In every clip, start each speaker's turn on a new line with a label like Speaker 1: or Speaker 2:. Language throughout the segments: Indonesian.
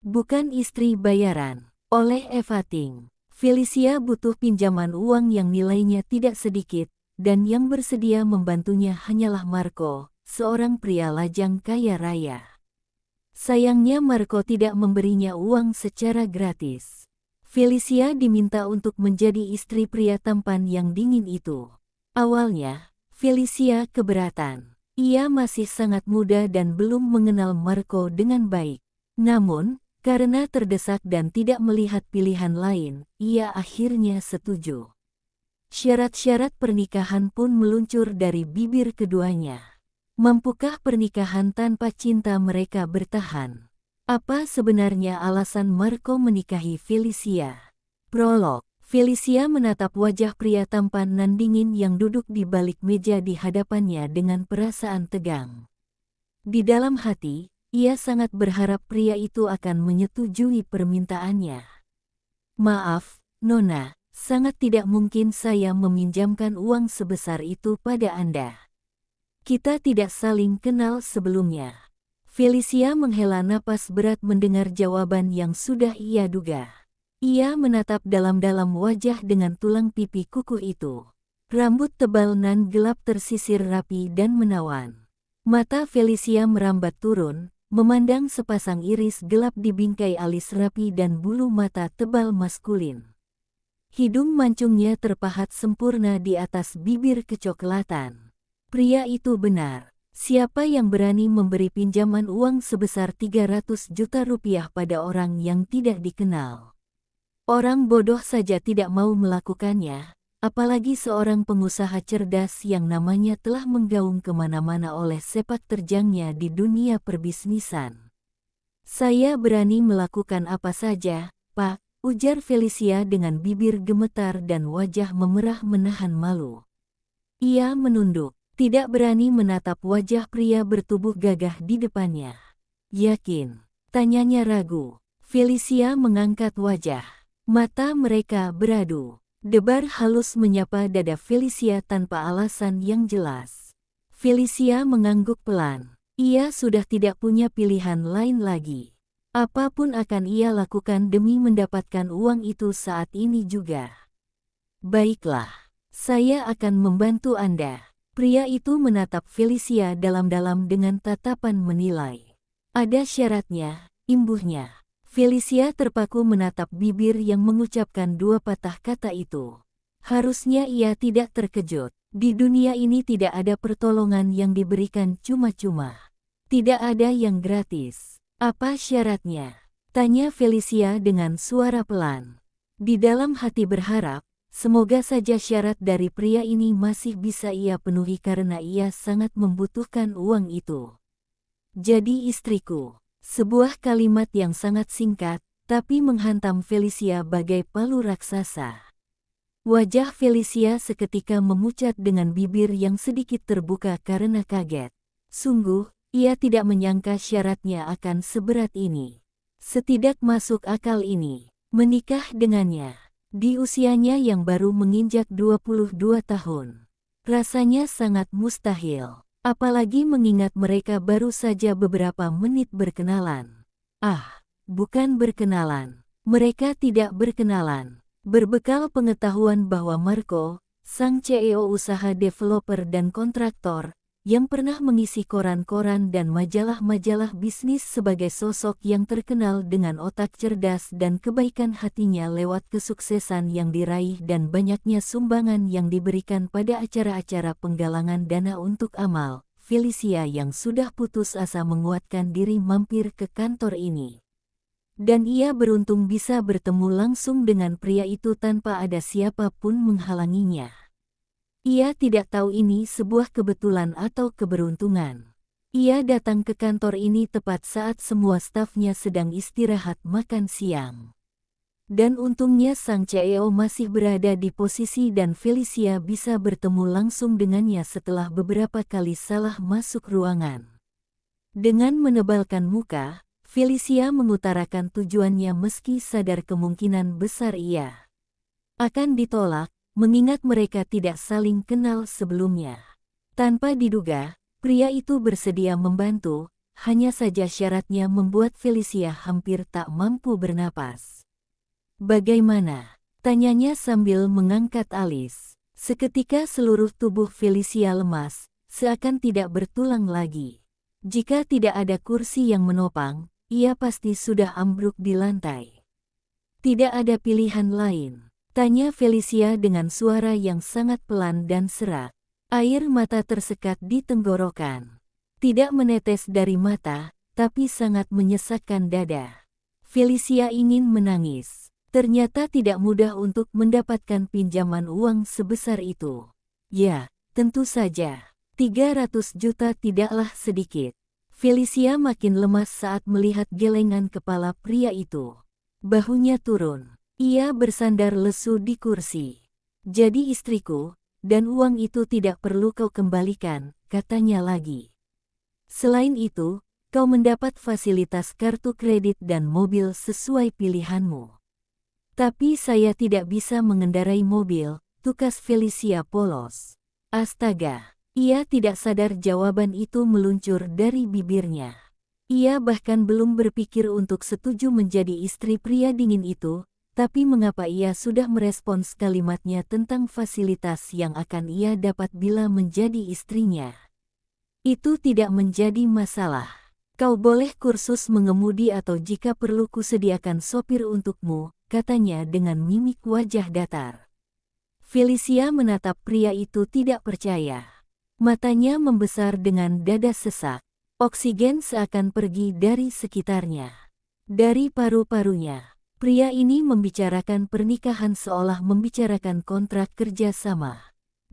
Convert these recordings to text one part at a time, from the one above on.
Speaker 1: Bukan istri bayaran. Oleh Eva Ting. Felicia butuh pinjaman uang yang nilainya tidak sedikit, dan yang bersedia membantunya hanyalah Marco, seorang pria lajang kaya raya. Sayangnya Marco tidak memberinya uang secara gratis. Felicia diminta untuk menjadi istri pria tampan yang dingin itu. Awalnya, Felicia keberatan. Ia masih sangat muda dan belum mengenal Marco dengan baik. Namun, karena terdesak dan tidak melihat pilihan lain, ia akhirnya setuju. Syarat-syarat pernikahan pun meluncur dari bibir keduanya. Mampukah pernikahan tanpa cinta mereka bertahan? Apa sebenarnya alasan Marco menikahi Felicia? Prolog. Felicia menatap wajah pria tampan nan dingin yang duduk di balik meja di hadapannya dengan perasaan tegang. Di dalam hati, ia sangat berharap pria itu akan menyetujui permintaannya. Maaf, Nona, sangat tidak mungkin saya meminjamkan uang sebesar itu pada Anda. Kita tidak saling kenal sebelumnya. Felicia menghela napas berat mendengar jawaban yang sudah ia duga. Ia menatap dalam-dalam wajah dengan tulang pipi kuku itu. Rambut tebal nan gelap tersisir rapi dan menawan. Mata Felicia merambat turun, memandang sepasang iris gelap di bingkai alis rapi dan bulu mata tebal maskulin. Hidung mancungnya terpahat sempurna di atas bibir kecoklatan. Pria itu benar. Siapa yang berani memberi pinjaman uang sebesar 300 juta rupiah pada orang yang tidak dikenal? Orang bodoh saja tidak mau melakukannya, apalagi seorang pengusaha cerdas yang namanya telah menggaung kemana-mana oleh sepak terjangnya di dunia perbisnisan. Saya berani melakukan apa saja, Pak, ujar Felicia dengan bibir gemetar dan wajah memerah menahan malu. Ia menunduk, tidak berani menatap wajah pria bertubuh gagah di depannya. Yakin? Tanyanya ragu. Felicia mengangkat wajah. Mata mereka beradu. Debar halus menyapa dada Felicia tanpa alasan yang jelas. Felicia mengangguk pelan. Ia sudah tidak punya pilihan lain lagi. Apapun akan ia lakukan demi mendapatkan uang itu saat ini juga. Baiklah, saya akan membantu Anda. Pria itu menatap Felicia dalam-dalam dengan tatapan menilai. Ada syaratnya, imbuhnya. Felicia terpaku menatap bibir yang mengucapkan dua patah kata itu. Harusnya ia tidak terkejut. Di dunia ini tidak ada pertolongan yang diberikan cuma-cuma. Tidak ada yang gratis. Apa syaratnya? Tanya Felicia dengan suara pelan. Di dalam hati berharap, semoga saja syarat dari pria ini masih bisa ia penuhi karena ia sangat membutuhkan uang itu. Jadi istriku. Sebuah kalimat yang sangat singkat, tapi menghantam Felicia bagai palu raksasa. Wajah Felicia seketika memucat dengan bibir yang sedikit terbuka karena kaget. Sungguh, ia tidak menyangka syaratnya akan seberat ini. Setidak masuk akal ini, menikah dengannya, di usianya yang baru menginjak 22 tahun. Rasanya sangat mustahil. Apalagi mengingat mereka baru saja beberapa menit berkenalan. Bukan berkenalan. Mereka tidak berkenalan. Berbekal pengetahuan bahwa Marco, sang CEO usaha developer dan kontraktor, yang pernah mengisi koran-koran dan majalah-majalah bisnis sebagai sosok yang terkenal dengan otak cerdas dan kebaikan hatinya lewat kesuksesan yang diraih dan banyaknya sumbangan yang diberikan pada acara-acara penggalangan dana untuk amal, Felicia yang sudah putus asa menguatkan diri mampir ke kantor ini. Dan ia beruntung bisa bertemu langsung dengan pria itu tanpa ada siapapun menghalanginya. Ia tidak tahu ini sebuah kebetulan atau keberuntungan. Ia datang ke kantor ini tepat saat semua stafnya sedang istirahat makan siang. Dan untungnya sang CEO masih berada di posisi dan Felicia bisa bertemu langsung dengannya setelah beberapa kali salah masuk ruangan. Dengan menebalkan muka, Felicia mengutarakan tujuannya meski sadar kemungkinan besar ia akan ditolak. Mengingat mereka tidak saling kenal sebelumnya. Tanpa diduga, pria itu bersedia membantu, hanya saja syaratnya membuat Felicia hampir tak mampu bernapas. Bagaimana? Tanyanya sambil mengangkat alis. Seketika seluruh tubuh Felicia lemas, seakan tidak bertulang lagi. Jika tidak ada kursi yang menopang, ia pasti sudah ambruk di lantai. Tidak ada pilihan lain, tanya Felicia dengan suara yang sangat pelan dan serak. Air mata tersekat di tenggorokan. Tidak menetes dari mata, tapi sangat menyesakkan dada. Felicia ingin menangis. Ternyata tidak mudah untuk mendapatkan pinjaman uang sebesar itu. Ya, tentu saja. 300 juta tidaklah sedikit. Felicia makin lemas saat melihat gelengan kepala pria itu. Bahunya turun. Ia bersandar lesu di kursi. Jadi istriku, dan uang itu tidak perlu kau kembalikan, katanya lagi. Selain itu, kau mendapat fasilitas kartu kredit dan mobil sesuai pilihanmu. Tapi saya tidak bisa mengendarai mobil, tukas Felicia polos. Astaga, ia tidak sadar jawaban itu meluncur dari bibirnya. Ia bahkan belum berpikir untuk setuju menjadi istri pria dingin itu, tapi mengapa ia sudah merespons kalimatnya tentang fasilitas yang akan ia dapat bila menjadi istrinya. Itu tidak menjadi masalah. Kau boleh kursus mengemudi atau jika perlu kusediakan sopir untukmu, katanya dengan mimik wajah datar. Felicia menatap pria itu tidak percaya. Matanya membesar dengan dada sesak. Oksigen seakan pergi dari sekitarnya. Dari paru-parunya, pria ini membicarakan pernikahan seolah membicarakan kontrak kerja sama.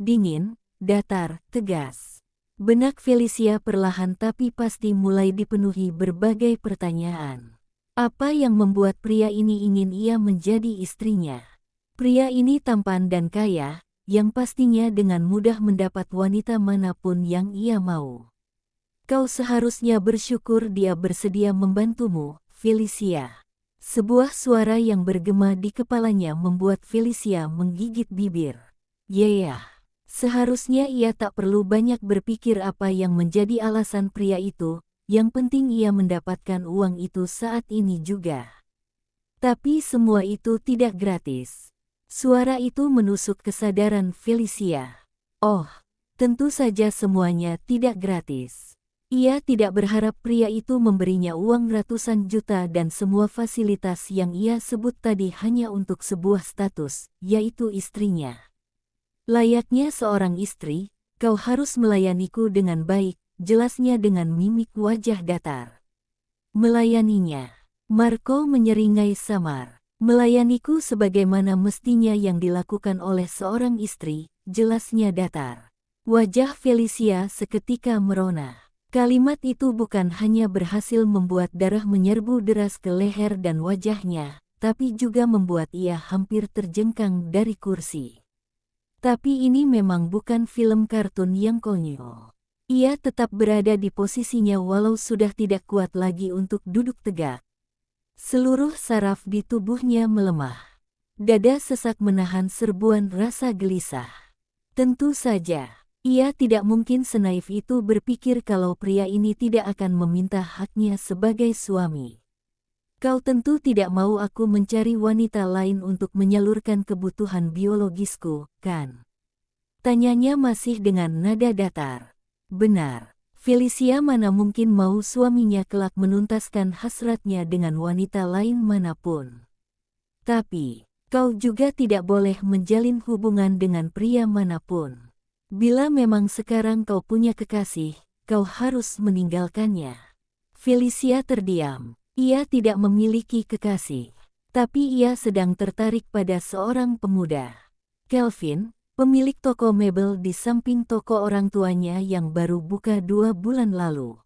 Speaker 1: Dingin, datar, tegas. Benak Felicia perlahan tapi pasti mulai dipenuhi berbagai pertanyaan. Apa yang membuat pria ini ingin ia menjadi istrinya? Pria ini tampan dan kaya, yang pastinya dengan mudah mendapat wanita manapun yang ia mau. Kau seharusnya bersyukur dia bersedia membantumu, Felicia. Sebuah suara yang bergema di kepalanya membuat Felicia menggigit bibir. Yeah. Seharusnya ia tak perlu banyak berpikir apa yang menjadi alasan pria itu, yang penting ia mendapatkan uang itu saat ini juga. Tapi semua itu tidak gratis. Suara itu menusuk kesadaran Felicia. Oh, tentu saja semuanya tidak gratis. Ia tidak berharap pria itu memberinya uang ratusan juta dan semua fasilitas yang ia sebut tadi hanya untuk sebuah status, yaitu istrinya. Layaknya seorang istri, kau harus melayaniku dengan baik, jelasnya dengan mimik wajah datar. Melayaninya. Marco menyeringai samar. Melayaniku sebagaimana mestinya yang dilakukan oleh seorang istri, jelasnya datar. Wajah Felicia seketika merona. Kalimat itu bukan hanya berhasil membuat darah menyerbu deras ke leher dan wajahnya, tapi juga membuat ia hampir terjengkang dari kursi. Tapi ini memang bukan film kartun yang konyol. Ia tetap berada di posisinya walau sudah tidak kuat lagi untuk duduk tegak. Seluruh saraf di tubuhnya melemah. Dada sesak menahan serbuan rasa gelisah. Tentu saja, ia tidak mungkin senaif itu berpikir kalau pria ini tidak akan meminta haknya sebagai suami. Kau tentu tidak mau aku mencari wanita lain untuk menyalurkan kebutuhan biologisku, kan? Tanyanya masih dengan nada datar. Benar, Felicia mana mungkin mau suaminya kelak menuntaskan hasratnya dengan wanita lain manapun. Tapi, kau juga tidak boleh menjalin hubungan dengan pria manapun. Bila memang sekarang kau punya kekasih, kau harus meninggalkannya. Felicia terdiam. Ia tidak memiliki kekasih, tapi ia sedang tertarik pada seorang pemuda. Kelvin, pemilik toko mebel di samping toko orang tuanya yang baru buka 2 bulan lalu.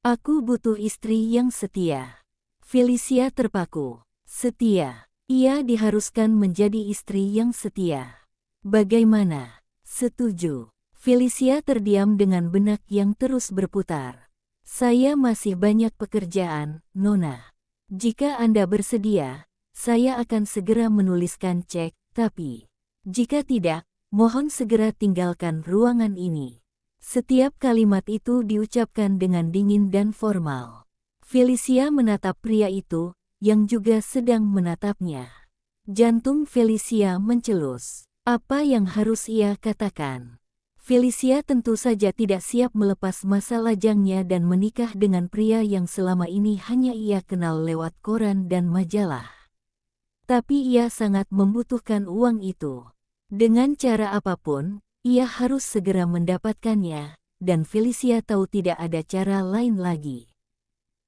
Speaker 1: Aku butuh istri yang setia. Felicia terpaku. Setia. Ia diharuskan menjadi istri yang setia. Bagaimana? Setuju. Felicia terdiam dengan benak yang terus berputar. Saya masih banyak pekerjaan, Nona. Jika Anda bersedia, saya akan segera menuliskan cek, tapi jika tidak, mohon segera tinggalkan ruangan ini. Setiap kalimat itu diucapkan dengan dingin dan formal. Felicia menatap pria itu, yang juga sedang menatapnya. Jantung Felicia mencelus. Apa yang harus ia katakan? Felicia tentu saja tidak siap melepas masa lajangnya dan menikah dengan pria yang selama ini hanya ia kenal lewat koran dan majalah. Tapi ia sangat membutuhkan uang itu. Dengan cara apapun, ia harus segera mendapatkannya, dan Felicia tahu tidak ada cara lain lagi.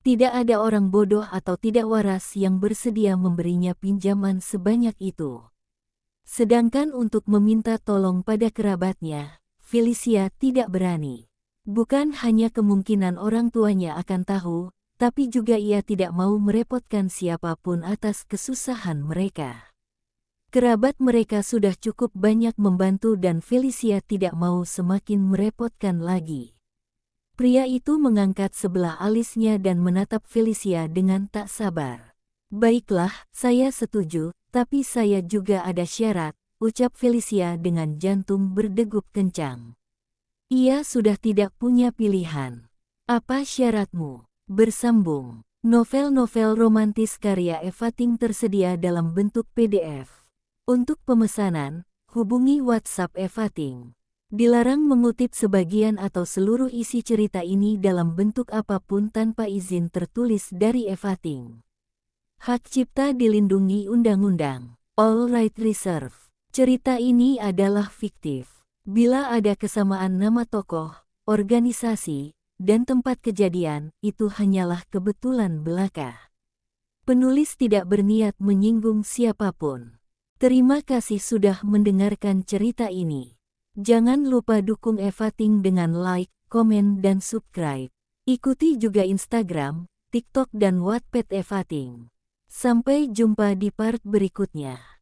Speaker 1: Tidak ada orang bodoh atau tidak waras yang bersedia memberinya pinjaman sebanyak itu. Sedangkan untuk meminta tolong pada kerabatnya, Felicia tidak berani. Bukan hanya kemungkinan orang tuanya akan tahu, tapi juga ia tidak mau merepotkan siapapun atas kesusahan mereka. Kerabat mereka sudah cukup banyak membantu dan Felicia tidak mau semakin merepotkan lagi. Pria itu mengangkat sebelah alisnya dan menatap Felicia dengan tak sabar. Baiklah, saya setuju, tapi saya juga ada syarat, ucap Felicia dengan jantung berdegup kencang. Ia sudah tidak punya pilihan. Apa syaratmu? Bersambung. Novel-novel romantis karya Eva Ting tersedia dalam bentuk PDF. Untuk pemesanan, hubungi WhatsApp Eva Ting. Dilarang mengutip sebagian atau seluruh isi cerita ini dalam bentuk apapun tanpa izin tertulis dari Eva Ting. Hak cipta dilindungi undang-undang. All right reserved. Cerita ini adalah fiktif. Bila ada kesamaan nama tokoh, organisasi, dan tempat kejadian, itu hanyalah kebetulan belaka. Penulis tidak berniat menyinggung siapapun. Terima kasih sudah mendengarkan cerita ini. Jangan lupa dukung Eva Ting dengan like, komen, dan subscribe. Ikuti juga Instagram, TikTok, dan Wattpad Eva Ting. Sampai jumpa di part berikutnya.